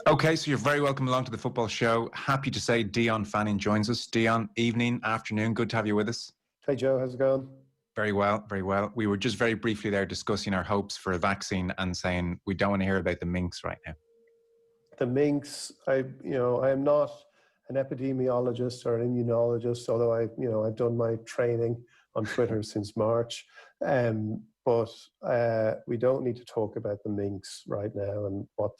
Okay, so you're very welcome along to the football show. Happy to say Dion Fanning joins us. Dion, evening, afternoon, good to have you with us. Hey Joe, how's it going? Very well, very well. We were just very briefly there discussing our hopes for a vaccine and saying we don't want to hear about the minks right now. The minks, I am not an epidemiologist or an immunologist, although I've done my training on Twitter since March. But we don't need to talk about the minks right now and what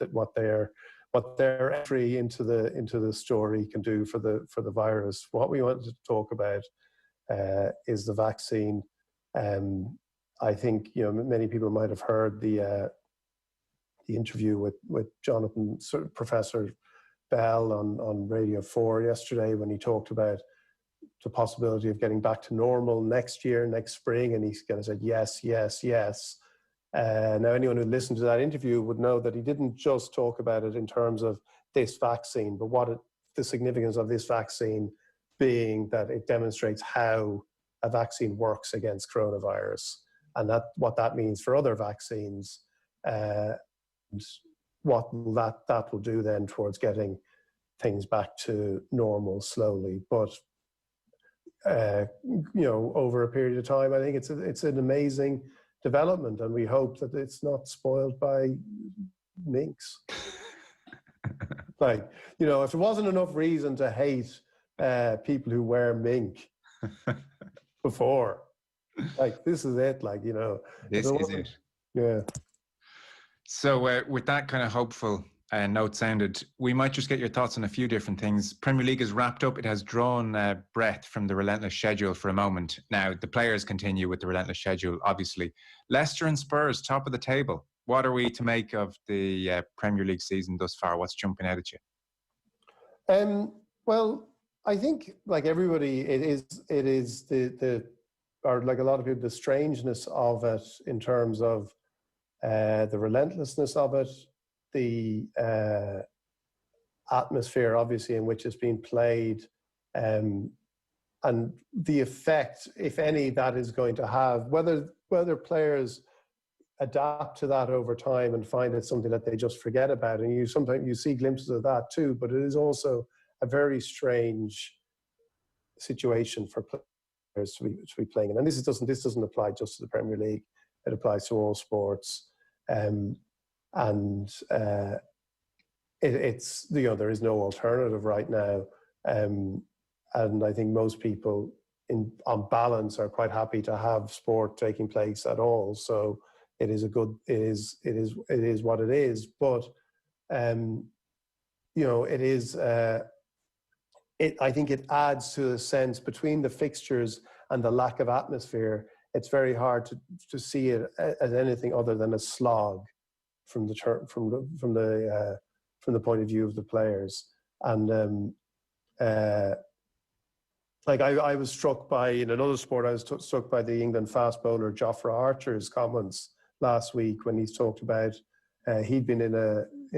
their entry into the story can do for the virus. What we wanted to talk about is the vaccine. I think many people might have heard the interview with Jonathan, Professor Bell on Radio 4 yesterday, when he talked about the possibility of getting back to normal next spring, and he kind of said yes, yes, yes. Now, anyone who listened to that interview would know that he didn't just talk about it in terms of this vaccine, but the significance of this vaccine being that it demonstrates how a vaccine works against coronavirus, and what that means for other vaccines, and what that will do then towards getting things back to normal slowly. But over a period of time, I think it's an amazing development, and we hope that it's not spoiled by minks. If there wasn't enough reason to hate people who wear mink before, this is it. This is it. Yeah. So with that kind of hopeful note sounded, we might just get your thoughts on a few different things. Premier League is wrapped up. It has drawn breath from the relentless schedule for a moment. Now, the players continue with the relentless schedule, obviously. Leicester and Spurs, top of the table. What are we to make of the Premier League season thus far? What's jumping out at you? Well, I think, like everybody, it is or like a lot of people, the strangeness of it in terms of the relentlessness of it, the atmosphere, obviously, in which it's being played, and the effect, if any, that is going to have, whether players adapt to that over time and find it something that they just forget about. And sometimes you see glimpses of that too, but it is also a very strange situation for players to be playing in. And this doesn't apply just to the Premier League. It applies to all sports. It's there is no alternative right now, and I think most people, on balance, are quite happy to have sport taking place at all. So it is what it is. But I think it adds to the sense between the fixtures and the lack of atmosphere. It's very hard to see it as anything other than a slog from the point of view of the players. And I was struck by, in another sport, I was struck by the England fast bowler Jofra Archer's comments last week when he's talked about he'd been in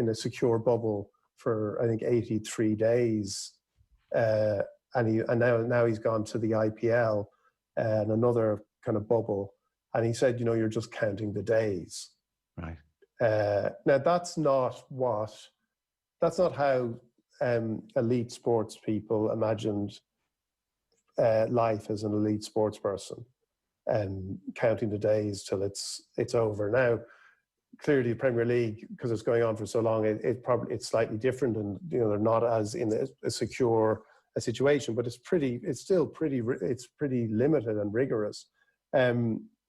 a secure bubble for, I think, 83 days, and now he's gone to the IPL and another kind of bubble, and he said, you're just counting the days. Right. Now that's not how elite sports people imagined life as an elite sports person, and counting the days till it's over. Now, clearly, the Premier League, because it's going on for so long, it's slightly different, and they're not as in a secure a situation, but it's still pretty limited and rigorous.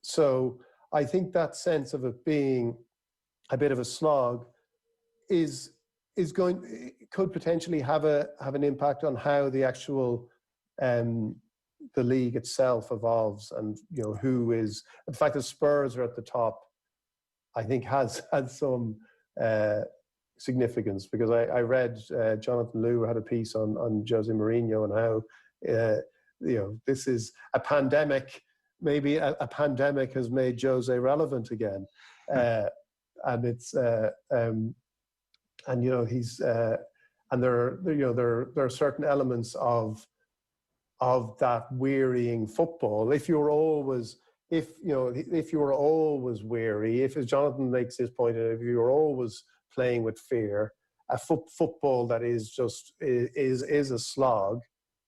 So I think that sense of it being a bit of a slog could potentially have an impact on how the actual the league itself evolves, and who is, the fact that Spurs are at the top, I think has had some significance, because I read Jonathan Liu had a piece on Jose Mourinho and how this is a pandemic. Maybe a pandemic has made Jose relevant again, and it's he's and there are certain elements of that wearying football. If you were always weary, if, as Jonathan makes his point, if you were always playing with fear, football that is just is a slog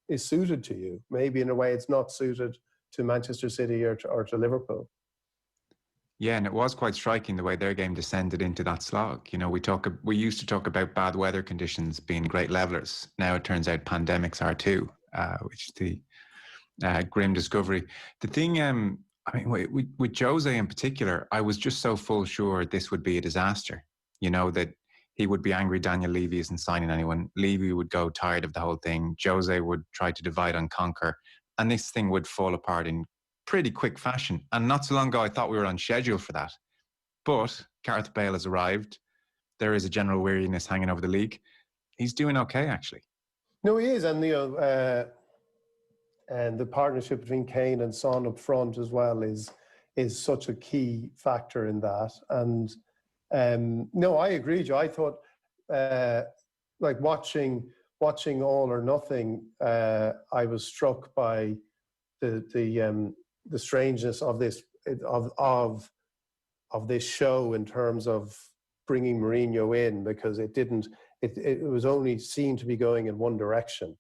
is suited to you. Maybe in a way it's not suited to Manchester City or to Liverpool. Yeah, and it was quite striking the way their game descended into that slog. You know, we used to talk about bad weather conditions being great levelers. Now it turns out pandemics are too, which is the grim discovery. The thing, I mean, with Jose in particular, I was just so full sure this would be a disaster. You know, that he would be angry Daniel Levy isn't signing anyone. Levy would go tired of the whole thing. Jose would try to divide and conquer. And this thing would fall apart in pretty quick fashion. And not so long ago, I thought we were on schedule for that. But Gareth Bale has arrived. There is a general weariness hanging over the league. He's doing okay, actually. No, he is. And, and the partnership between Kane and Son up front as well is such a key factor in that. And no, I agree, Joe. I thought like watching All or Nothing, I was struck by the strangeness of this of this show in terms of bringing Mourinho in, because it was only seen to be going in one direction.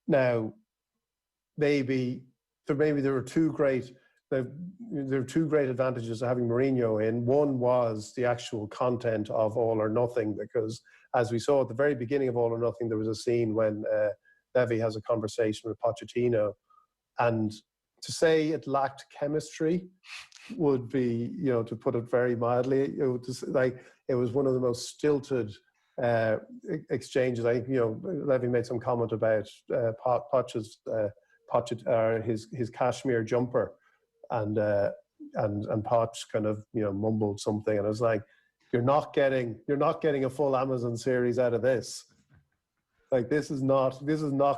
Now, maybe there were two great advantages of having Mourinho in. One was the actual content of All or Nothing, because as we saw at the very beginning of All or Nothing, there was a scene when Levy has a conversation with Pochettino, and to say it lacked chemistry would be, to put it very mildly, it was one of the most stilted exchanges. I think, Levy made some comment about his cashmere jumper, and Poch kind of mumbled something, and I was like, you're not getting a full Amazon series out of this. Like, this is not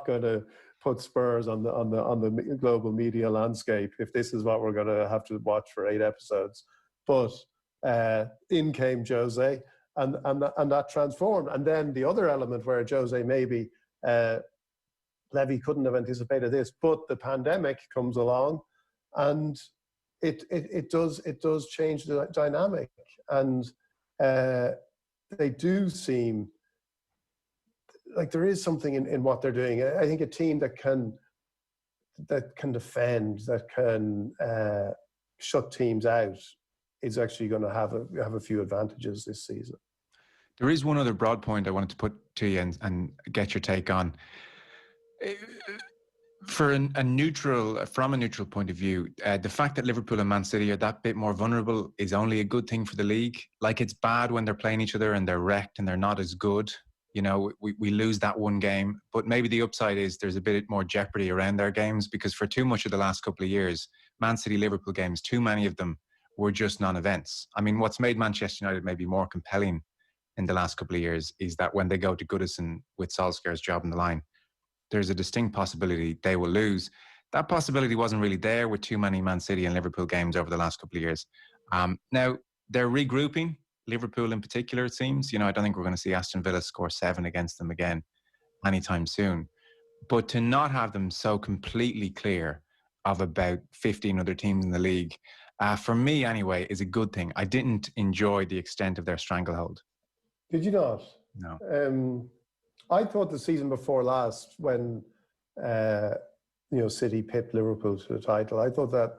going to put Spurs on the global media landscape if this is what we're going to have to watch for 8 episodes. But in came Jose, and that transformed. And then the other element where Jose maybe Levy couldn't have anticipated this, but the pandemic comes along, and it does change the dynamic, and they do seem like there is something in what they're doing. I think a team that can defend, that can shut teams out, is actually going to have a few advantages this season. There is one other broad point I wanted to put to you and get your take on. From a neutral point of view, the fact that Liverpool and Man City are that bit more vulnerable is only a good thing for the league. Like, it's bad when they're playing each other and they're wrecked and they're not as good. We lose that one game, but maybe the upside is there's a bit more jeopardy around their games, because for too much of the last couple of years, Man City Liverpool games, too many of them were just non-events. I mean, what's made Manchester United maybe more compelling in the last couple of years is that when they go to Goodison with Solskjaer's job on the line, there's a distinct possibility they will lose. That possibility wasn't really there with too many Man City and Liverpool games over the last couple of years. Now, they're regrouping, Liverpool in particular, it seems. I don't think we're going to see Aston Villa score 7 against them again anytime soon. But to not have them so completely clear of about 15 other teams in the league, for me anyway, is a good thing. I didn't enjoy the extent of their stranglehold. Did you not? No. I thought the season before last, when City pipped Liverpool to the title, I thought that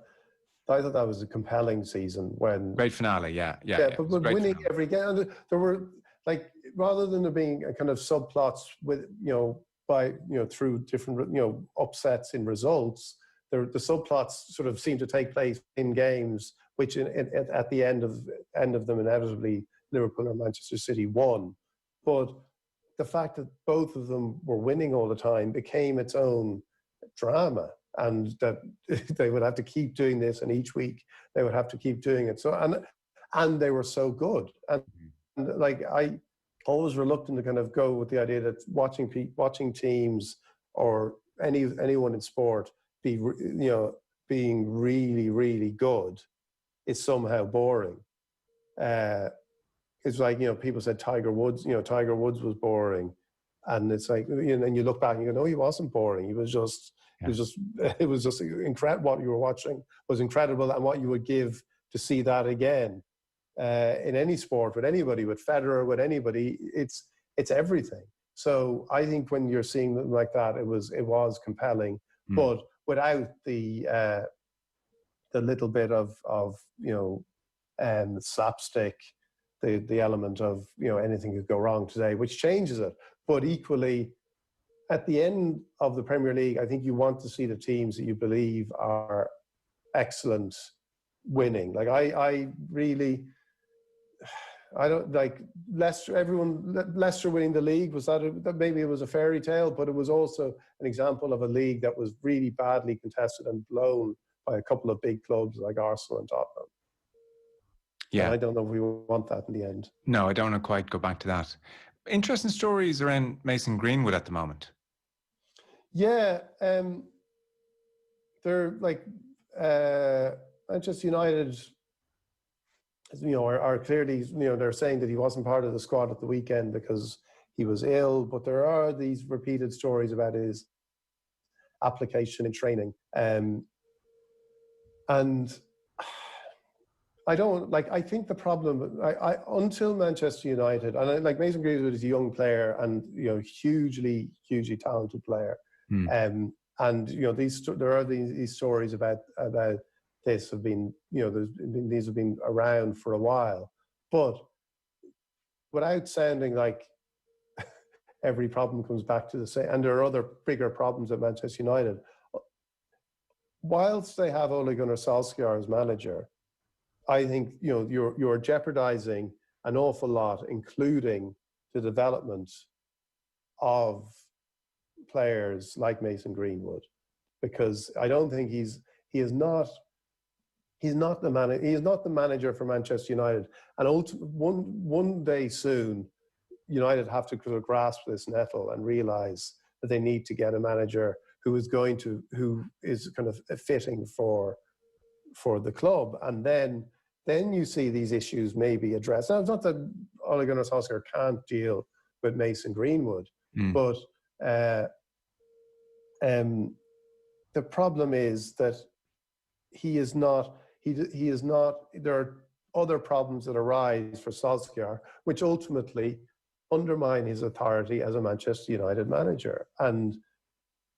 was a compelling season. When great finale, yeah. But winning finale. Every game, there were, like, rather than there being a kind of subplots with through different upsets in results, the subplots sort of seem to take place in games which at the end of them inevitably Liverpool or Manchester City won. But the fact that both of them were winning all the time became its own drama, and that they would have to keep doing this, and each week they would have to keep doing it. So and they were so good, and like, I always reluctant to kind of go with the idea that watching teams or anyone in sport being really, really good is somehow boring. It's like, people said Tiger Woods was boring. And it's like, and you look back and you go, no, he wasn't boring. It was just incredible. What you were watching was incredible, and what you would give to see that again in any sport, with anybody, with Federer, with anybody. It's everything. So I think when you're seeing them like that, it was compelling, but without the little bit of slapstick, the element of anything could go wrong today, which changes it. But equally, at the end of the Premier League, I think you want to see the teams that you believe are excellent winning. Like I don't like Leicester. Leicester winning the league, that maybe it was a fairy tale, but it was also an example of a league that was really badly contested and blown by a couple of big clubs like Arsenal and Tottenham. Yeah, and I don't know if we want that in the end. No, I don't want to quite go back to that. Interesting stories around Mason Greenwood at the moment. Yeah, they're like Manchester United. Are clearly, they're saying that he wasn't part of the squad at the weekend because he was ill, but there are these repeated stories about his application in training. And I don't, I think the problem, until Manchester United, and Mason Greenwood is a young player and, hugely, hugely talented player. And, there are these stories about this have been, these have been around for a while, but without sounding like every problem comes back to the same, and there are other bigger problems at Manchester United. Whilst they have Ole Gunnar Solskjaer as manager, I think you're jeopardizing an awful lot, including the development of players like Mason Greenwood, because I don't think he is not the manager for Manchester United. And one day soon, United have to grasp this nettle and realize that they need to get a manager who is kind of fitting for the club. And then you see these issues maybe addressed. Now, it's not that Ole Gunnar Solskjaer can't deal with Mason Greenwood, but the problem is that he is not. There are other problems that arise for Solskjaer, which ultimately undermine his authority as a Manchester United manager. And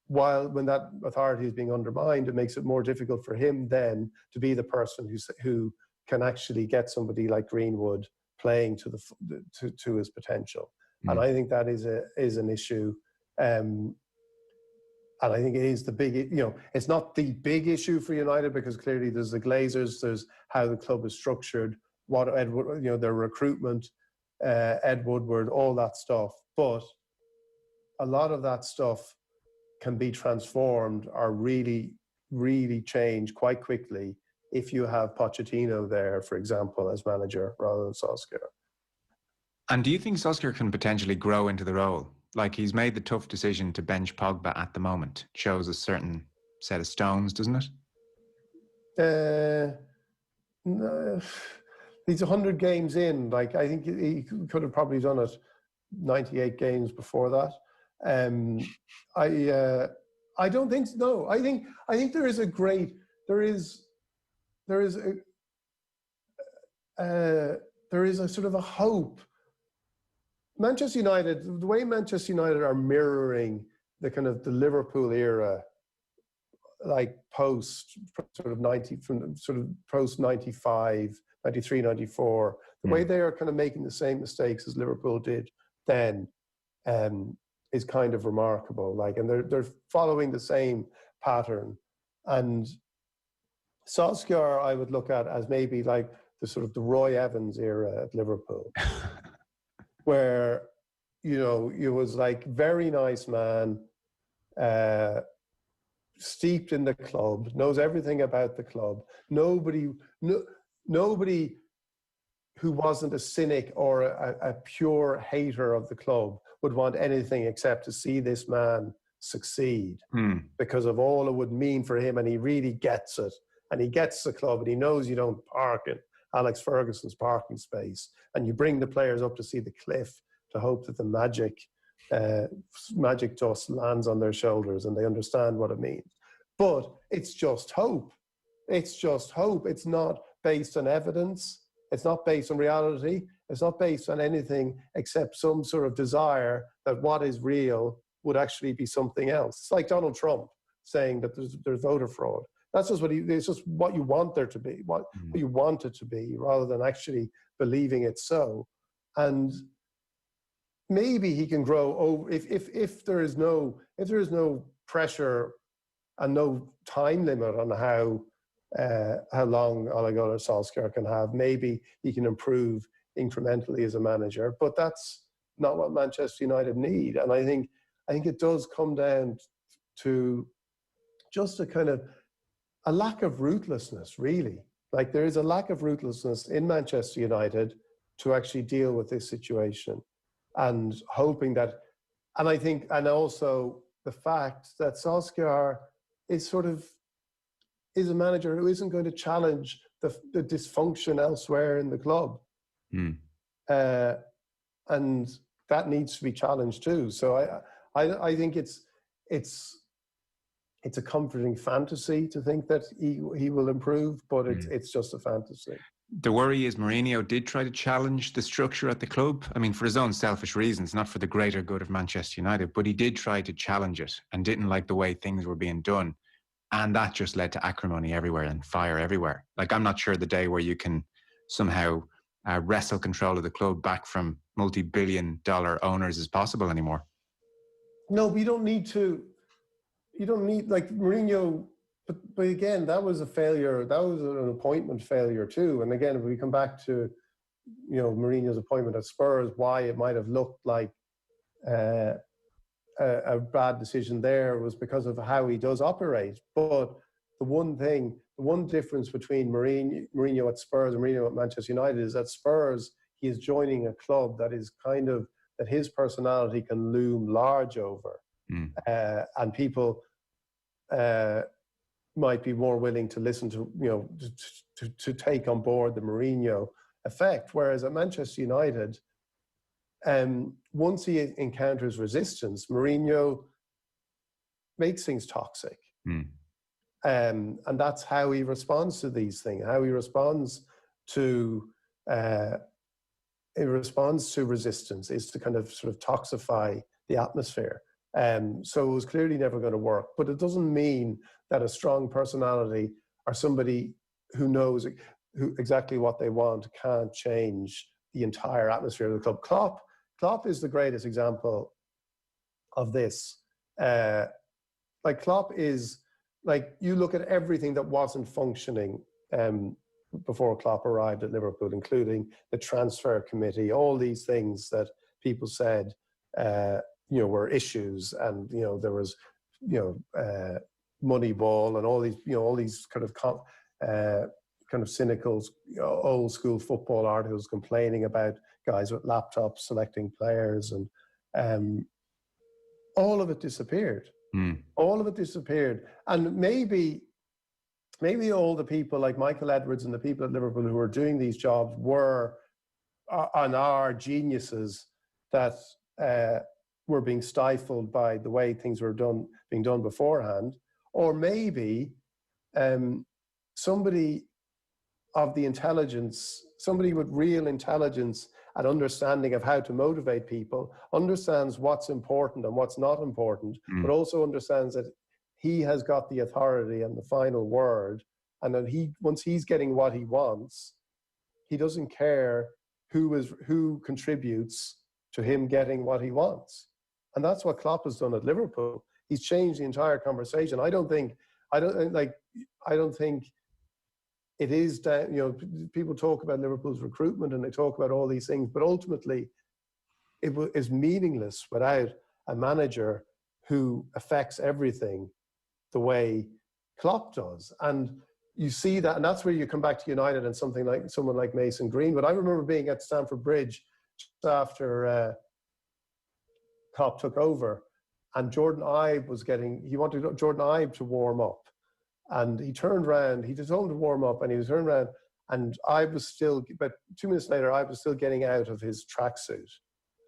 when that authority is being undermined, it makes it more difficult for him then to be the person who can actually get somebody like Greenwood playing to his potential. And I think that is an issue. And I think it is the big, it's not the big issue for United, because clearly there's the Glazers, there's how the club is structured, what Edward, their recruitment, Ed Woodward, all that stuff. But a lot of that stuff can be transformed or really, really change quite quickly if you have Pochettino there, for example, as manager rather than Solskjaer. And do you think Solskjaer can potentially grow into the role? Like, he's made the tough decision to bench Pogba at the moment. It shows a certain set of stones, doesn't it? No, he's 100 games in. I think he could have probably done it 98 games before that. I don't think so. No, I think there is a sort of a hope. Manchester United, the way Manchester United are mirroring the kind of the Liverpool era, like post sort of 90, from sort of post 95, 93, 94, the way they are kind of making the same mistakes as Liverpool did then, is kind of remarkable. And they're following the same pattern. And Solskjaer, I would look at as maybe like the sort of the Roy Evans era at Liverpool. Where, he was like very nice man, steeped in the club, knows everything about the club. Nobody who wasn't a cynic or a pure hater of the club would want anything except to see this man succeed because of all it would mean for him. And he really gets it. And he gets the club, and he knows you don't park in Alex Ferguson's parking space, and you bring the players up to see the cliff to hope that the magic dust lands on their shoulders and they understand what it means. But it's just hope. It's just hope. It's not based on evidence. It's not based on reality. It's not based on anything except some sort of desire that what is real would actually be something else. It's like Donald Trump saying that there's voter fraud. That's just it's just what you want there to be, what you want it to be, rather than actually believing it's so. And maybe he can grow over if there is no pressure and no time limit on how long Ole Gunnar Solskjaer can have. Maybe he can improve incrementally as a manager, but that's not what Manchester United need. And I think it does come down to just a lack of ruthlessness, really. Like, there is a lack of ruthlessness in Manchester United to actually deal with this situation, and hoping that, and I think, and also the fact that Solskjaer is a manager who isn't going to challenge the dysfunction elsewhere in the club. And that needs to be challenged too. So I think it's a comforting fantasy to think that he will improve, but it's just a fantasy. The worry is Mourinho did try to challenge the structure at the club. I mean, for his own selfish reasons, not for the greater good of Manchester United, but he did try to challenge it and didn't like the way things were being done. And that just led to acrimony everywhere and fire everywhere. Like, I'm not sure the day where you can somehow wrestle control of the club back from multi-billion-dollar owners is possible anymore. No, but you don't need, like, Mourinho, but again, that was a failure. That was an appointment failure too. And again, if we come back to, Mourinho's appointment at Spurs, why it might have looked like a bad decision there was because of how he does operate. But the one difference between Mourinho at Spurs and Mourinho at Manchester United is at Spurs, he is joining a club that is that his personality can loom large over. And people might be more willing to listen to, to take on board the Mourinho effect. Whereas at Manchester United, once he encounters resistance, Mourinho makes things toxic. And that's how he responds to these things, how he responds to resistance is to kind of sort of toxify the atmosphere. So it was clearly never going to work. But it doesn't mean that a strong personality or somebody who knows exactly what they want can't change the entire atmosphere of the club. Klopp is the greatest example of this. Like, Klopp is, like, you look at everything that wasn't functioning before Klopp arrived at Liverpool, including the transfer committee, all these things that people said were issues, and there was Moneyball and all these kind of cynical old school football articles complaining about guys with laptops selecting players, and all of it disappeared. All of it disappeared. And maybe all the people like Michael Edwards and the people at Liverpool who were doing these jobs were and are geniuses that were being stifled by the way things were being done beforehand. Or maybe somebody of the intelligence, somebody with real intelligence and understanding of how to motivate people, understands what's important and what's not important, but also understands that he has got the authority and the final word, and that once he's getting what he wants, he doesn't care who contributes to him getting what he wants. And that's what Klopp has done at Liverpool. He's changed the entire conversation. I don't think it is that, people talk about Liverpool's recruitment and they talk about all these things, but ultimately it is meaningless without a manager who affects everything the way Klopp does. And you see that, and that's where you come back to United and someone like Mason Greenwood. I remember being at Stamford Bridge just after Klopp took over, and Jordan Ibe he wanted Jordan Ibe to warm up. And he turned around, he just told him to warm up, and he was turned around, and Ibe was still, but 2 minutes later, Ibe was still getting out of his tracksuit.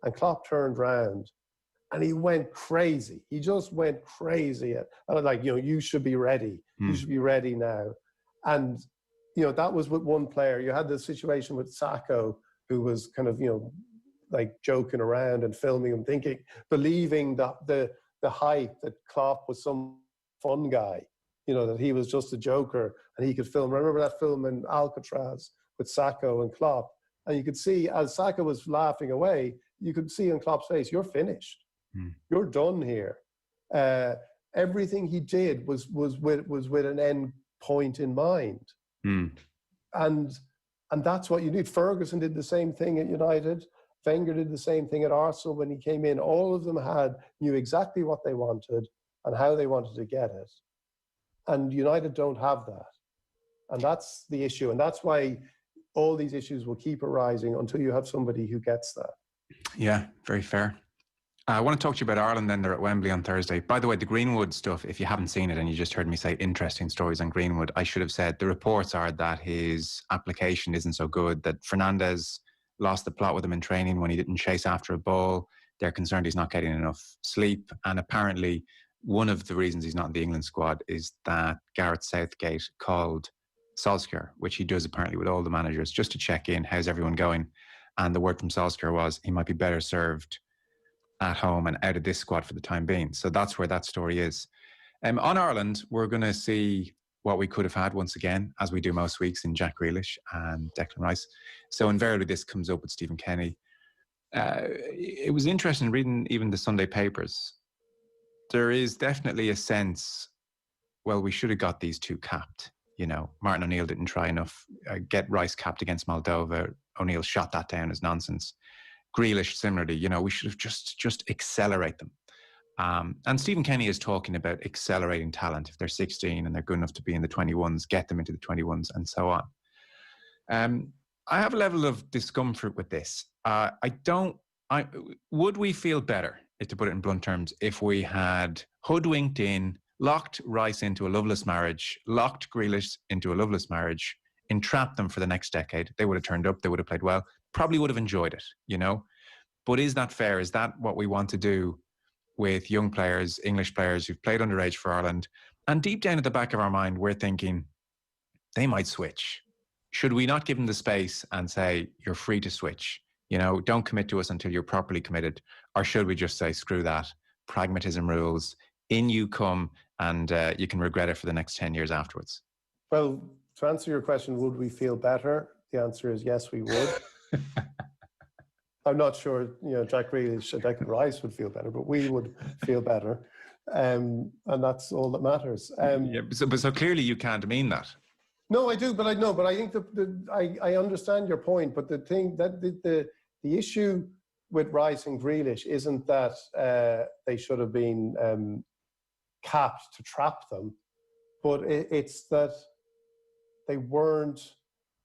And Klopp turned around, and he went crazy. He just went crazy. I was like, you should be ready. You should be ready now. And, that was with one player. You had the situation with Sacco, who was kind of, like joking around and filming him, believing that the hype that Klopp was some fun guy, that he was just a joker and he could film. Remember that film in Alcatraz with Sacco and Klopp? And you could see, as Sacco was laughing away, you could see on Klopp's face, you're finished. You're done here. Everything he did was with an end point in mind. And that's what you need. Ferguson did the same thing at United. Wenger did the same thing at Arsenal when he came in. All of them knew exactly what they wanted and how they wanted to get it. And United don't have that. And that's the issue. And that's why all these issues will keep arising until you have somebody who gets that. Yeah, very fair. I want to talk to you about Ireland then. They're at Wembley on Thursday. By the way, the Greenwood stuff, if you haven't seen it and you just heard me say interesting stories on Greenwood, I should have said the reports are that his application isn't so good, that Fernandez lost the plot with him in training when he didn't chase after a ball. They're concerned he's not getting enough sleep. And apparently one of the reasons he's not in the England squad is that Gareth Southgate called Solskjaer, which he does apparently with all the managers, just to check in, how's everyone going? And the word from Solskjaer was he might be better served at home and out of this squad for the time being. So that's where that story is. On Ireland, we're going to see what we could have had once again, as we do most weeks, in Jack Grealish and Declan Rice. So invariably this comes up with Stephen Kenny. It was interesting reading even the Sunday papers. There is definitely a sense, well, we should have got these two capped. Martin O'Neill didn't try enough. Get Rice capped against Moldova. O'Neill shot that down as nonsense. Grealish, similarly, we should have just accelerate them. And Stephen Kenny is talking about accelerating talent. If they're 16 and they're good enough to be in the 21s, get them into the 21s and so on. I have a level of discomfort with this. Would we feel better, to put it in blunt terms, if we had hoodwinked locked Rice into a loveless marriage, locked Grealish into a loveless marriage, entrapped them for the next decade? They would have turned up, they would have played well, probably would have enjoyed it, But is that fair? Is that what we want to do with young players, English players who've played underage for Ireland? And deep down at the back of our mind, we're thinking they might switch. Should we not give them the space and say, you're free to switch? Don't commit to us until you're properly committed. Or should we just say, screw that, pragmatism rules, in you come, and you can regret it for the next 10 years afterwards? Well, to answer your question, would we feel better? The answer is yes, we would. I'm not sure, Jack Grealish and Declan Rice would feel better, but we would feel better. And that's all that matters. So clearly you can't mean that. No, I do, but I think I understand your point. But the thing that the issue with Rice and Grealish isn't that they should have been capped to trap them, but it's that they weren't,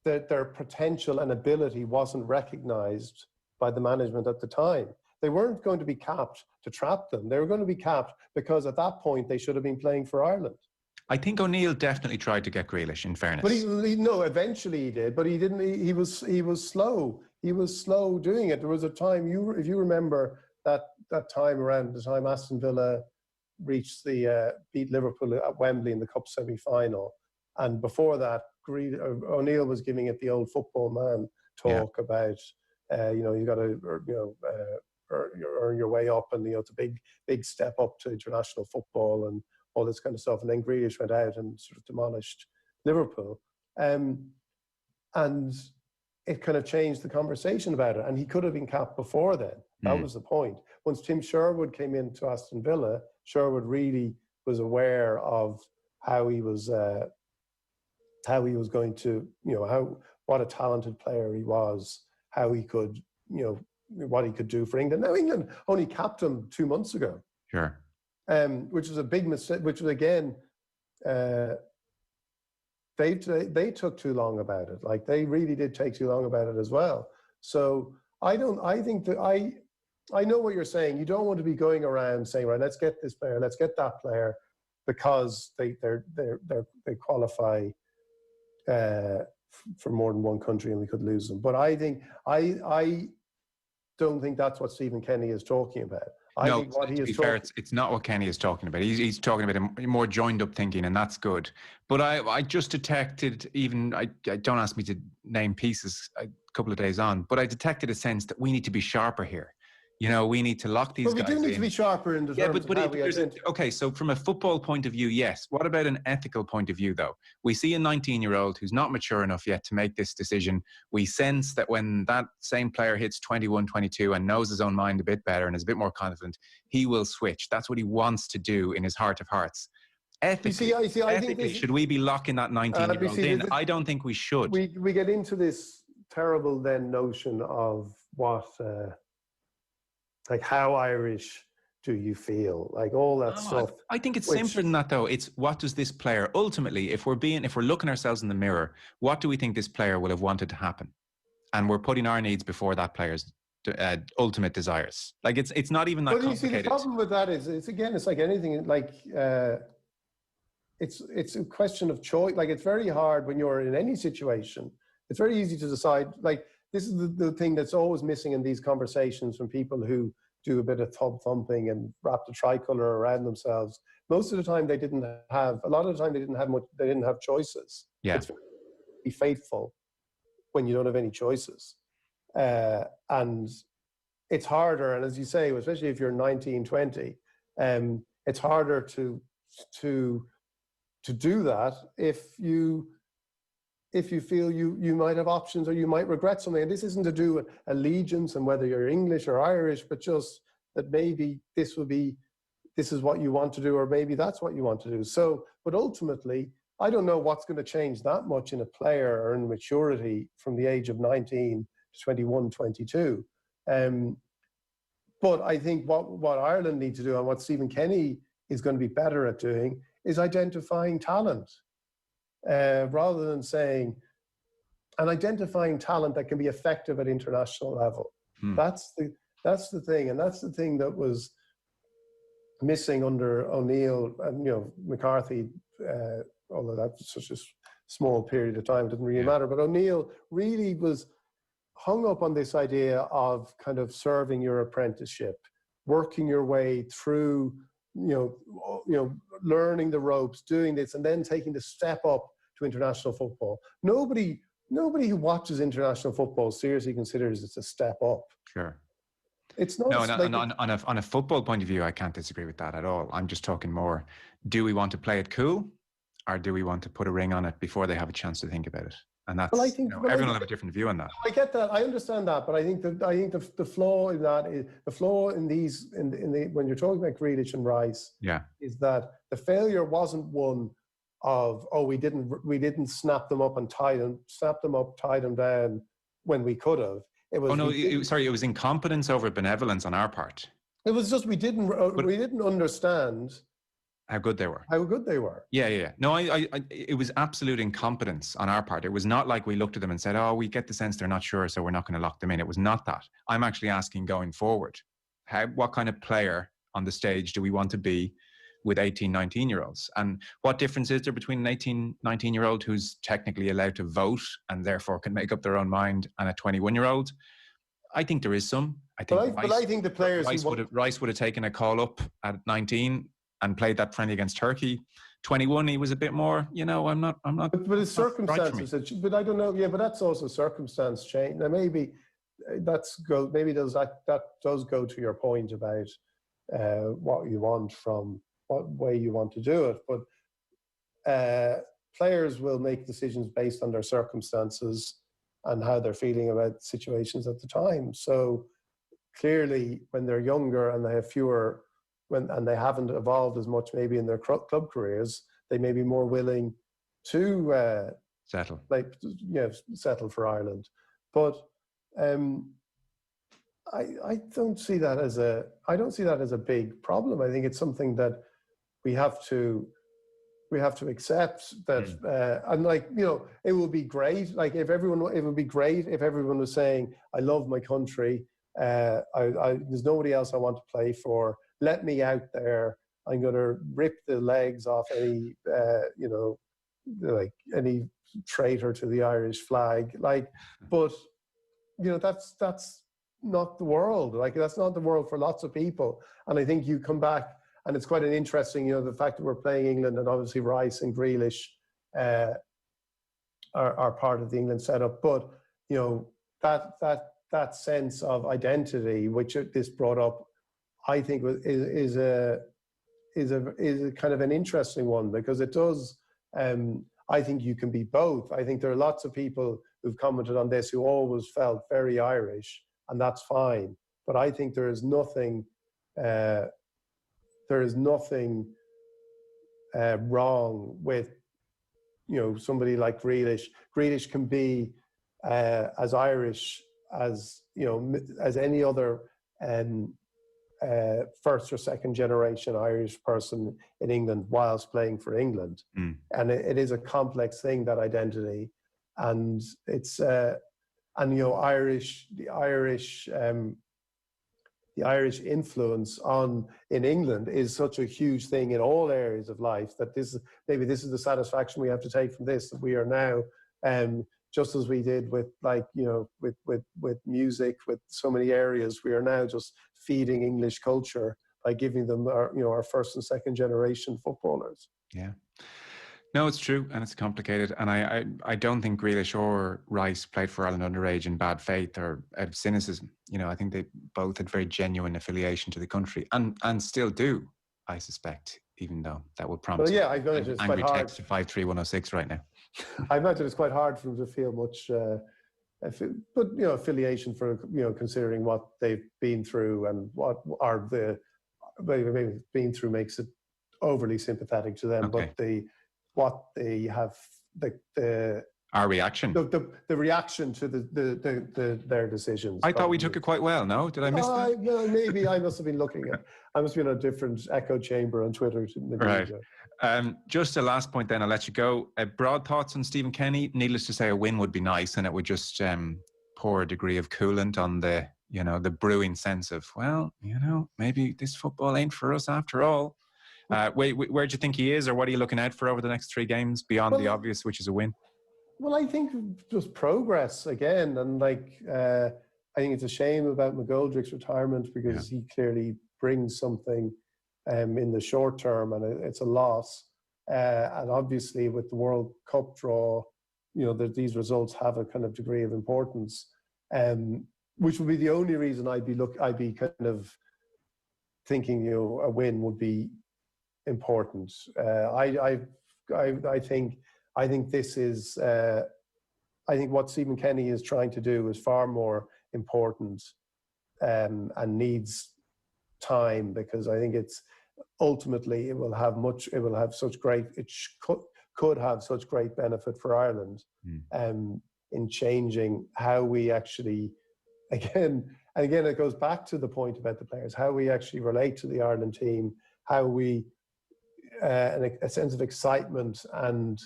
that their potential and ability wasn't recognised by the management at the time. They weren't going to be capped to trap them. They were going to be capped because at that point they should have been playing for Ireland. I think O'Neill definitely tried to get Grealish, in fairness. But eventually he did. But he didn't. He was slow. He was slow doing it. There was a time, if you remember that time around the time Aston Villa reached beat Liverpool at Wembley in the Cup semi-final, and before that, O'Neill was giving it the old football man talk about, you got to, earn your way up, and it's a big step up to international football and all this kind of stuff. And then Grealish went out and sort of demolished Liverpool, and it kind of changed the conversation about it. And he could have been capped before then. That was the point. Once Tim Sherwood came into Aston Villa, Sherwood really was aware of how he was going to, what a talented player he was, how he could, what he could do for England. Now, England only capped him 2 months ago. Sure. Which was a big mistake, which was, again, they took too long about it. Like, they really did take too long about it as well. So I know what you're saying. You don't want to be going around saying, right, let's get this player, let's get that player, because they qualify for more than one country and we could lose them. But I don't think that's what Stephen Kenny is talking about. I No, think what he to is be fair, talking. it's not what Kenny is talking about. He's talking about a more joined up thinking, and that's good. But I just detected, even, I don't ask me to name pieces a couple of days on, but I detected a sense that we need to be sharper here. You know, we need to lock these But we do guys need to be in. sharper in the Yeah, terms of how we identify. okay. So from a football point of view, yes. What about an ethical point of view, though? We see a 19-year-old who's not mature enough yet to make this decision. We sense that when that same player hits 21, 22 and knows his own mind a bit better and is a bit more confident, he will switch. That's what he wants to do in his heart of hearts. I think Ethically, this. should we be locking that 19-year-old in? I don't think we should. We get into this terrible then notion of what, like, how Irish do you feel? Like all that stuff. I think it's simpler than that, though. It's what does this player ultimately, if we're looking ourselves in the mirror, what do we think this player will have wanted to happen? And we're putting our needs before that player's ultimate desires. Like it's not even that complicated. You see, the problem with that is it's like anything. Like it's a question of choice. Like it's very hard when you're in any situation. It's very easy to decide. Like this is the thing that's always missing in these conversations from people who do a bit of thumping and wrap the tricolour around themselves. Most of the time, they didn't have. A lot of the time, they didn't have much. They didn't have choices. Yeah. It's be faithful when you don't have any choices, and it's harder. And as you say, especially if you're 19, 20, it's harder to do that if you feel you might have options or you might regret something. And this isn't to do with allegiance and whether you're English or Irish, but just that maybe this is what you want to do, or maybe that's what you want to do. So, but ultimately, I don't know what's going to change that much in a player or in maturity from the age of 19 to 21, 22. But I think what Ireland need to do, and what Stephen Kenny is going to be better at doing, is identifying talent. Rather than saying, and identifying talent that can be effective at international level. That's the thing, and that's the thing that was missing under O'Neill and McCarthy. Although that's such a small period of time, it doesn't really matter. But O'Neill really was hung up on this idea of kind of serving your apprenticeship, working your way through, learning the ropes, doing this, and then taking the step up to international football. Nobody who watches international football seriously considers it's a step up. Sure. It's not. No, on a football point of view, I can't disagree with that at all. I'm just talking more, do we want to play it cool, or do we want to put a ring on it before they have a chance to think about it? And that's, everyone will have a different view on that. I get that. I understand that. But I think the flaw in that is, the flaw in these, when you're talking about Grealish and Rice, is that the failure wasn't one of, we didn't snap them up and tie them down when we could have. It was, it was incompetence over benevolence on our part. It was just we didn't understand how good they were. Yeah. No, it was absolute incompetence on our part. It was not like we looked at them and said, we get the sense they're not sure, so we're not going to lock them in. It was not that. I'm actually asking going forward, what kind of player on the stage do we want to be with 18, 19-year-olds? And what difference is there between an 18, 19-year-old who's technically allowed to vote and therefore can make up their own mind and a 21-year-old? I think there is some. I think the players... Rice would have taken a call up at 19 and played that friendly against Turkey. 21, he was a bit more, I'm not. But his circumstances, but I don't know. Yeah, but that's also circumstance change. Now maybe that does go to your point about what you want from what way you want to do it. But players will make decisions based on their circumstances and how they're feeling about situations at the time. So clearly, when they're younger and they have fewer. And they haven't evolved as much maybe in their club careers, they may be more willing to settle for Ireland. But I don't see that as a big problem. I think it's something that we have to accept that, and it would be great. It would be great if everyone was saying, "I love my country. There's nobody else I want to play for. Let me out there. I'm going to rip the legs off any, any traitor to the Irish flag." But that's not the world. Like, that's not the world for lots of people. And I think you come back, and it's quite an interesting, the fact that we're playing England, and obviously Rice and Grealish are part of the England setup. But that sense of identity, which this brought up, I think is a kind of an interesting one, because it does. I think you can be both. I think there are lots of people who've commented on this who always felt very Irish, and that's fine. But I think there is nothing wrong with somebody like Grealish. Grealish can be as Irish as as any other first or second generation Irish person in England whilst playing for England. And it is a complex thing, that identity. And it's the Irish influence in England is such a huge thing in all areas of life, that this is the satisfaction we have to take from this, that we are now, just as we did with with music, with so many areas, we are now just feeding English culture by giving them our first and second generation footballers. Yeah. No, it's true, and it's complicated. And I don't think Grealish or Rice played for Ireland underage in bad faith or out of cynicism. I think they both had very genuine affiliation to the country, and still do, I suspect, even though that would prompt it's angry quite text to 53106 right now. I imagine it's quite hard for them to feel much, but affiliation for considering what they've been through, and what are maybe been through makes it overly sympathetic to them. Okay. But what they have, our reaction, the reaction to their decisions. I thought we took it quite well. No, did I miss that? Well, maybe I must have been I must be in a different echo chamber on Twitter. Right. Just a last point, then I'll let you go. Broad thoughts on Stephen Kenny. Needless to say, a win would be nice, and it would just pour a degree of coolant on the the brewing sense of, well, maybe this football ain't for us after all. Where do you think he is, or what are you looking out for over the next 3 games beyond the obvious, which is a win? Well, I think just progress again, and I think it's a shame about McGoldrick's retirement, because he clearly brings something in the short term, and it's a loss. And obviously, with the World Cup draw, that these results have a kind of degree of importance, which would be the only reason I'd be kind of thinking a win would be important. I think this is. I think what Stephen Kenny is trying to do is far more important, and needs time, because I think it's ultimately it could have such great benefit for Ireland, in changing how we actually, again it goes back to the point about the players, how we actually relate to the Ireland team, how we a sense of excitement and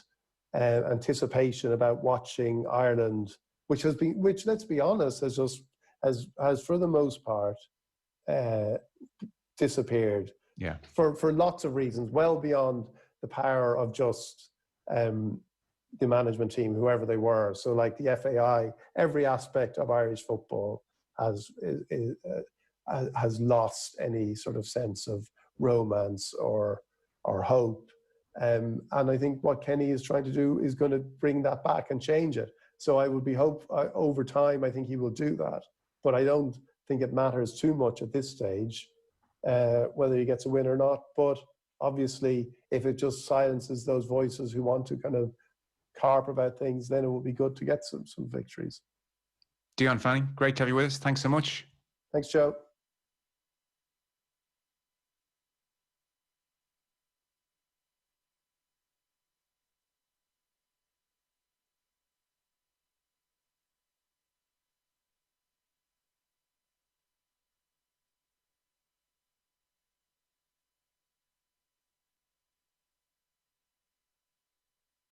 anticipation about watching Ireland, which let's be honest, has for the most part disappeared. Yeah. For lots of reasons, well beyond the power of just the management team, whoever they were. So, like the FAI, every aspect of Irish football has lost any sort of sense of romance or hope. And I think what Kenny is trying to do is going to bring that back and change it. So I would be over time, I think he will do that. But I don't think it matters too much at this stage whether he gets a win or not. But obviously, if it just silences those voices who want to kind of carp about things, then it will be good to get some victories. Dion Fanning, great to have you with us. Thanks so much. Thanks, Joe.